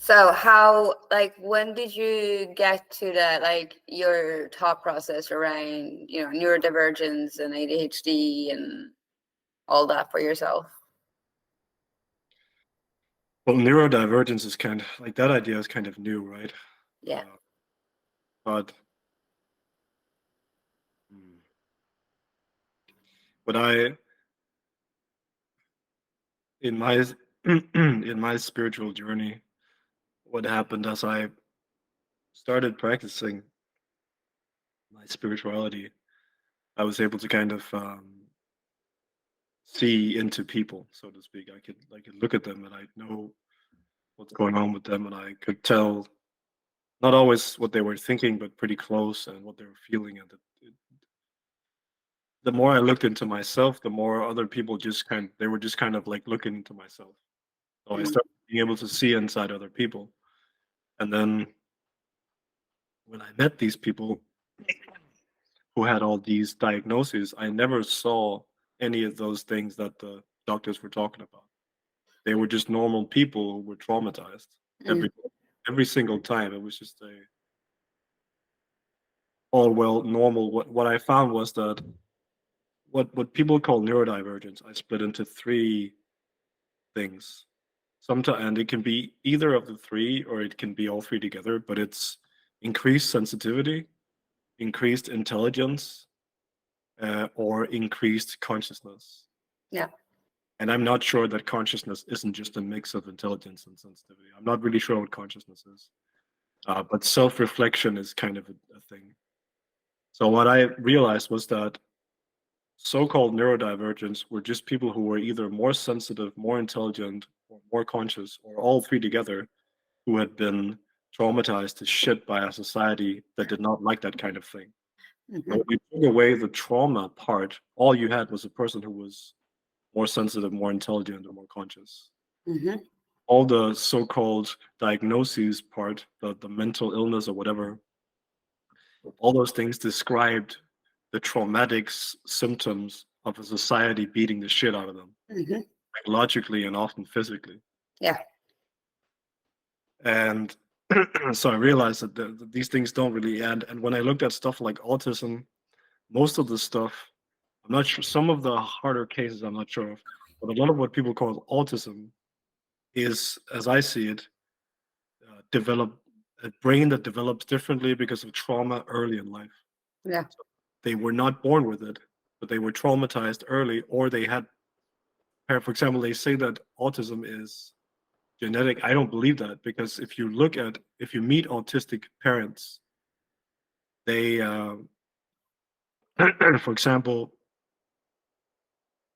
So how, like, when did you get to that, like, your thought process around, neurodivergence and ADHD and all that for yourself? Well, neurodivergence is kind of like that idea is kind of new, right? Yeah. But hmm, but I in my in my spiritual journey, what happened as I started practicing my spirituality, I was able to kind of see into people, so to speak. I could look at them and I know what's going on with them, and I could tell not always what they were thinking, but pretty close and what they were feeling. And the more I looked into myself, the more other people they were just kind of like looking into myself. So I Mm. started being able to see inside other people. And then when I met these people who had all these diagnoses, I never saw any of those things that the doctors were talking about. They were just normal people who were traumatized Mm. every single time. It was just a all well normal. What I found was that what people call neurodivergence, I split into three things. Sometimes, and it can be either of the three, or it can be all three together. But it's increased sensitivity, increased intelligence, or increased consciousness. Yeah. And I'm not sure that consciousness isn't just a mix of intelligence and sensitivity. I'm not really sure what consciousness is, but self-reflection is kind of a thing. So what I realized was that so-called neurodivergents were just people who were either more sensitive, more intelligent, or more conscious, or all three together, who had been traumatized to shit by a society that did not like that kind of thing. Mm-hmm. So when you took away the trauma part, all you had was a person who was more sensitive, more intelligent, or more conscious. Mm-hmm. All the so-called diagnoses part, the mental illness or whatever, all those things described the traumatic symptoms of a society beating the shit out of them, Mm-hmm. psychologically and often physically. Yeah. And so I realized that these things don't really end. And when I looked at stuff like autism, most of the stuff, I'm not sure, some of the harder cases I'm not sure of, but a lot of what people call autism is, as I see it, develop a brain that develops differently because of trauma early in life. Yeah. They were not born with it, but they were traumatized early, or they had, for example, they say that autism is genetic. I don't believe that, because if you meet autistic parents, they, for example,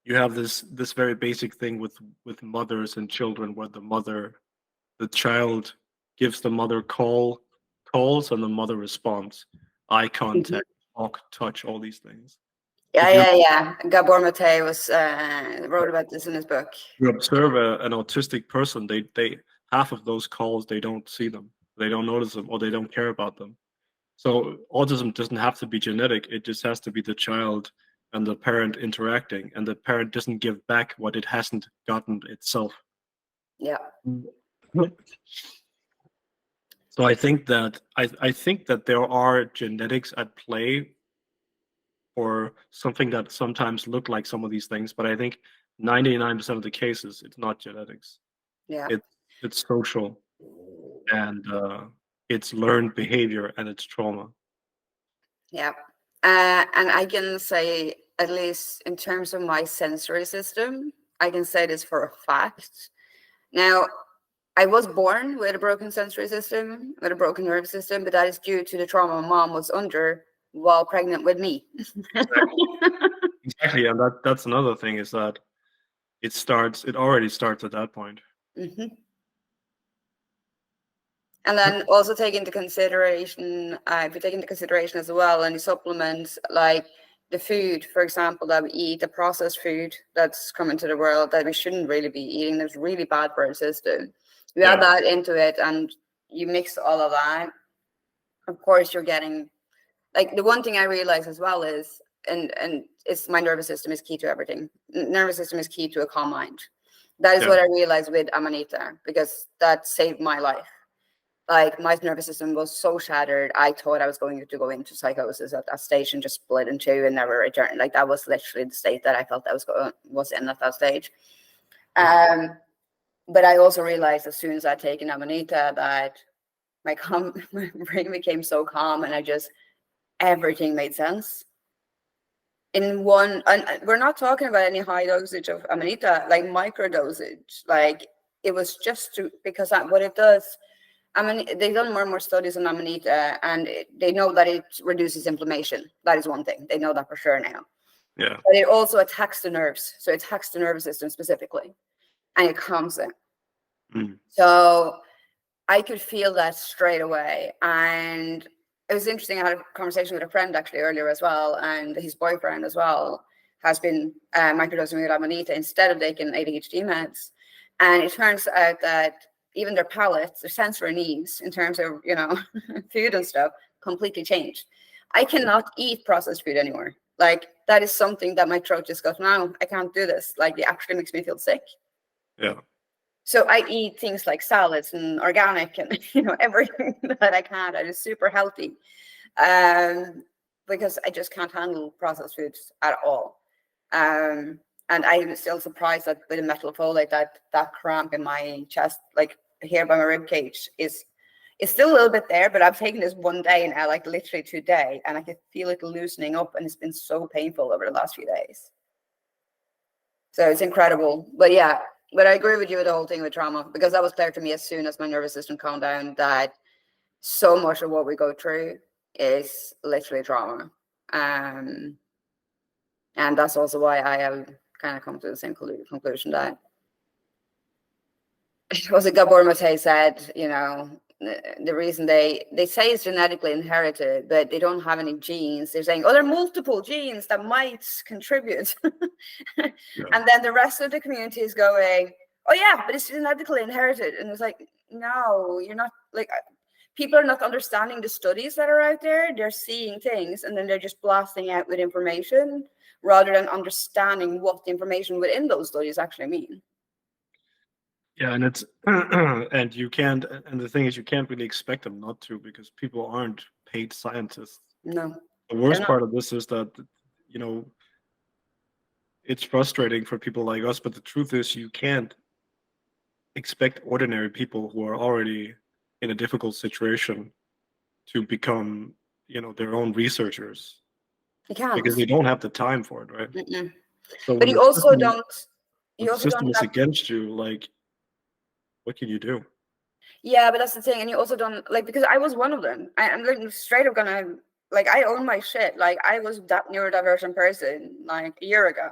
you have this very basic thing with mothers and children, where the child gives the mother calls, and the mother responds, eye Mm-hmm. contact, talk, touch, all these things. Yeah, If you yeah, yeah. Gabor Mate was wrote about this in his book. you observe an autistic person, they half of those calls, they don't see them, they don't notice them, or they don't care about them. So autism doesn't have to be genetic. It just has to be the child and the parent interacting, and the parent doesn't give back what it hasn't gotten itself. Yeah. So I think that there are genetics at play for something that sometimes look like some of these things, but I think 99% of the cases it's not genetics. Yeah. It's social, and it's learned behavior, and it's trauma. Yeah. And I can say, at least in terms of my sensory system, I can say this for a fact. Now, I was born with a broken sensory system, with a broken nervous system, but that is due to the trauma my mom was under while pregnant with me. Exactly, and that's another thing, is that it already starts at that point. Mm-hmm. And then also take into consideration, if you take into consideration as well any supplements, like the food, for example, that we eat, the processed food that's coming to the world that we shouldn't really be eating, that's really bad for our system. You add that into it and you mix all of that. Of course, you're getting, like, the one thing I realize as well is, and it's my nervous system is key to everything. Nervous system is key to a calm mind. That is what I realized with Amanita, because that saved my life. Like my nervous system was so shattered. I thought I was going to go into psychosis at that stage and just split in two and never return. Like that was literally the state that I felt I was in at that stage. But I also realized as soon as I'd taken Amanita that my brain became so calm, and everything made sense. In one, and we're not talking about any high dosage of Amanita, like micro dosage. Like it was just because what it does. I mean, they've done more and more studies on Amanita, and they know that it reduces inflammation. That is one thing. They know that for sure now. Yeah. But it also attacks the nerves. So it attacks the nervous system specifically, and it calms it. So I could feel that straight away. And it was interesting. I had a conversation with a friend actually earlier as well, and his boyfriend as well has been microdosing with Amanita instead of taking ADHD meds. And it turns out that even their palates, their sensory needs in terms of, food and stuff completely changed. I cannot eat processed food anymore. Like that is something that my throat just goes, no, I can't do this. Like it actually makes me feel sick. Yeah. So I eat things like salads and organic and, everything that I can. I just super healthy because I just can't handle processed foods at all. And I'm still surprised that with the methylfolate, that cramp in my chest, like here by my rib cage, is still a little bit there. But I've taken this one day now, like literally today, and I can feel it loosening up, and it's been so painful over the last few days. So it's incredible. But yeah, but I agree with you with the whole thing with trauma, because that was clear to me as soon as my nervous system calmed down that so much of what we go through is literally trauma. And that's also why I have kind of come to the same conclusion that was it Gabor Mate said, the reason they say it's genetically inherited, but they don't have any genes. They're saying, there are multiple genes that might contribute. Yeah. And then the rest of the community is going, oh yeah, but it's genetically inherited. And it's like, no, you're not. Like, people are not understanding the studies that are out there. They're seeing things and then they're just blasting out with information rather than understanding what the information within those studies actually mean. Yeah, and it's and you can't, and the thing is, you can't really expect them not to, because people aren't paid scientists. No. The worst part of this is that, it's frustrating for people like us, but the truth is you can't expect ordinary people who are already in a difficult situation to become, their own researchers. You can't. Because they don't have the time for it, right? Mm-mm. So but you also don't. The system is against you. Like, what can you do? Yeah, but that's the thing. And you also don't, like, because I was one of them. I'm like straight up gonna, like, I own my shit. Like, I was that neurodivergent person like a year ago.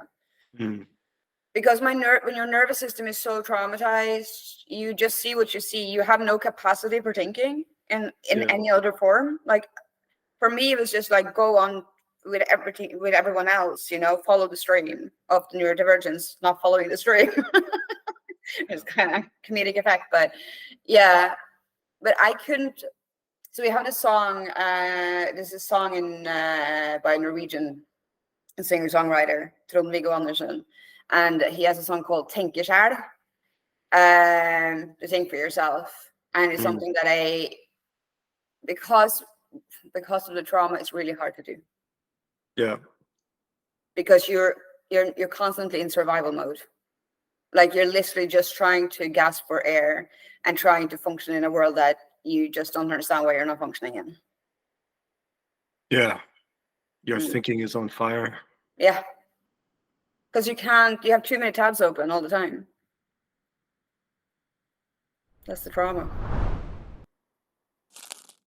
Because when your nervous system is so traumatized, you just see what you see. You have no capacity for thinking in any other form. Like, for me, it was just like go on with everything, with everyone else, follow the stream of the neurodivergence, not following the stream. It's kind of comedic effect, but yeah, but I couldn't. So we have this song. There's a song by Norwegian singer-songwriter Trond-Viggo Andersen, and he has a song called "Tenke sjæl," to think for yourself, and it's something that because of the trauma, it's really hard to do. Yeah. Because you're constantly in survival mode. Like you're literally just trying to gasp for air and trying to function in a world that you just don't understand why you're not functioning in. Yeah. Your thinking is on fire. Yeah. Because you have too many tabs open all the time. That's the trauma.